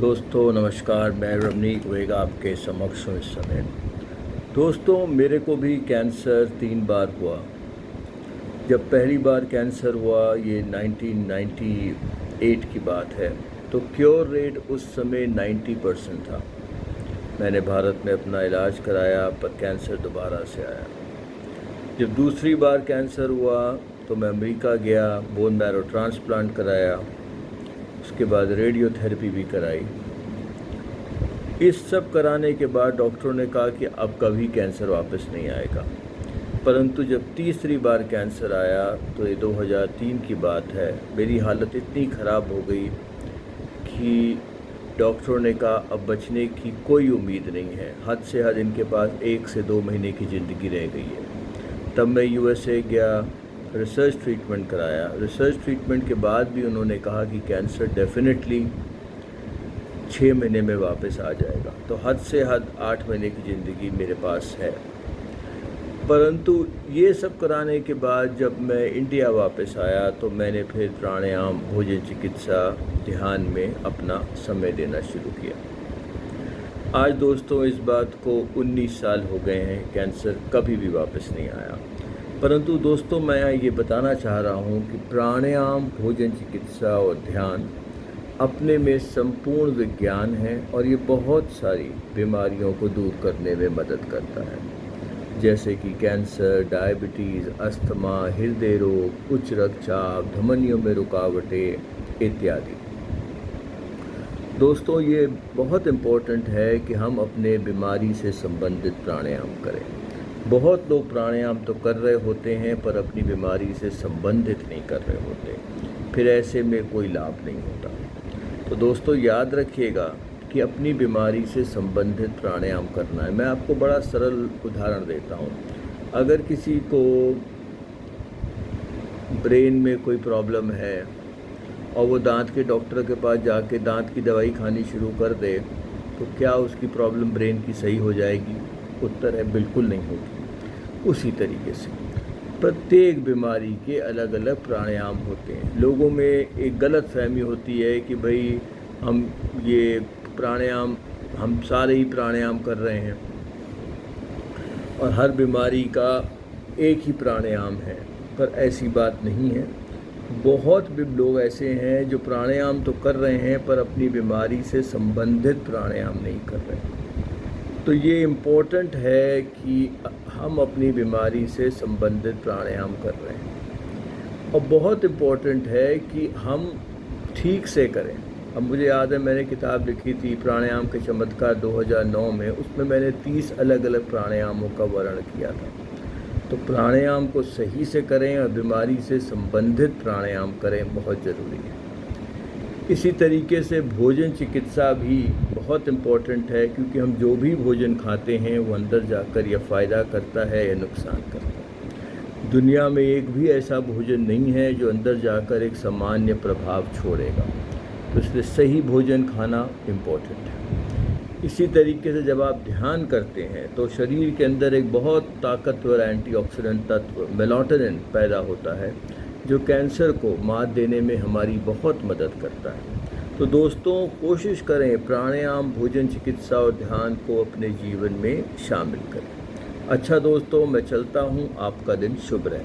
दोस्तों नमस्कार, मैं रमनीक वेगा आपके समक्ष हूँ इस समय। दोस्तों, मेरे को भी कैंसर 3 बार हुआ। जब पहली बार कैंसर हुआ ये 1998 की बात है, तो क्योर रेट उस समय 90% था। मैंने भारत में अपना इलाज कराया पर कैंसर दोबारा से आया। जब दूसरी बार कैंसर हुआ तो मैं अमेरिका गया, बोन मैरो ट्रांसप्लांट कराया, उसके बाद रेडियोथेरेपी भी कराई। इस सब कराने के बाद डॉक्टरों ने कहा कि अब कभी कैंसर वापस नहीं आएगा। परंतु जब तीसरी बार कैंसर आया तो ये 2003 की बात है, मेरी हालत इतनी ख़राब हो गई कि डॉक्टरों ने कहा अब बचने की कोई उम्मीद नहीं है, हद से हद इनके पास 1 से 2 महीने की ज़िंदगी रह गई है। तब मैं यूएसए गया, रिसर्च ट्रीटमेंट कराया। रिसर्च ट्रीटमेंट के बाद भी उन्होंने कहा कि कैंसर डेफिनेटली 6 महीने में वापस आ जाएगा, तो हद से हद 8 महीने की ज़िंदगी मेरे पास है। परंतु ये सब कराने के बाद जब मैं इंडिया वापस आया तो मैंने फिर प्राणायाम, भोजन चिकित्सा, ध्यान में अपना समय देना शुरू किया। आज दोस्तों इस बात को 19 साल हो गए हैं, कैंसर कभी भी वापस नहीं आया। परंतु दोस्तों मैं ये बताना चाह रहा हूँ कि प्राणायाम, भोजन चिकित्सा और ध्यान अपने में संपूर्ण विज्ञान है और ये बहुत सारी बीमारियों को दूर करने में मदद करता है, जैसे कि कैंसर, डायबिटीज़, अस्थमा, हृदय रोग, उच्च रक्तचाप, धमनियों में रुकावटें इत्यादि। दोस्तों ये बहुत इम्पोर्टेंट है कि हम अपने बीमारी से संबंधित प्राणायाम करें। बहुत लोग प्राणायाम तो कर रहे होते हैं पर अपनी बीमारी से संबंधित नहीं कर रहे होते, फिर ऐसे में कोई लाभ नहीं होता। तो दोस्तों याद रखिएगा कि अपनी बीमारी से संबंधित प्राणायाम करना है। मैं आपको बड़ा सरल उदाहरण देता हूँ। अगर किसी को ब्रेन में कोई प्रॉब्लम है और वो दांत के डॉक्टर के पास जाके दांत की दवाई खानी शुरू कर दे, तो क्या उसकी प्रॉब्लम ब्रेन की सही हो जाएगी? उत्तर है बिल्कुल नहीं होगी। उसी तरीके से प्रत्येक बीमारी के अलग अलग प्राणायाम होते हैं। लोगों में एक गलत फहमी होती है कि भाई हम ये प्राणायाम, हम सारे ही प्राणायाम कर रहे हैं और हर बीमारी का एक ही प्राणायाम है, पर ऐसी बात नहीं है। बहुत भी लोग ऐसे हैं जो प्राणायाम तो कर रहे हैं पर अपनी बीमारी से संबंधित प्राणायाम नहीं कर रहे हैं। तो ये इम्पोर्टेंट है कि हम अपनी बीमारी से संबंधित प्राणायाम कर रहे हैं और बहुत इम्पोर्टेंट है कि हम ठीक से करें। अब मुझे याद है मैंने किताब लिखी थी प्राणायाम के चमत्कार 2009 में, उसमें मैंने 30 अलग अलग प्राणायामों का वर्णन किया था। तो प्राणायाम को सही से करें और बीमारी से संबंधित प्राणायाम करें, बहुत ज़रूरी है। इसी तरीके से भोजन चिकित्सा भी बहुत इम्पोर्टेंट है, क्योंकि हम जो भी भोजन खाते हैं वो अंदर जाकर या फ़ायदा करता है या नुकसान करता है। दुनिया में एक भी ऐसा भोजन नहीं है जो अंदर जाकर एक सामान्य प्रभाव छोड़ेगा, तो इसलिए सही भोजन खाना इम्पोर्टेंट है। इसी तरीके से जब आप ध्यान करते हैं तो शरीर के अंदर एक बहुत ताकतवर एंटीऑक्सीडेंट तत्व मेलाटोनिन पैदा होता है, जो कैंसर को मात देने में हमारी बहुत मदद करता है। तो दोस्तों कोशिश करें प्राणायाम, भोजन चिकित्सा और ध्यान को अपने जीवन में शामिल करें। अच्छा दोस्तों, मैं चलता हूँ, आपका दिन शुभ रहे।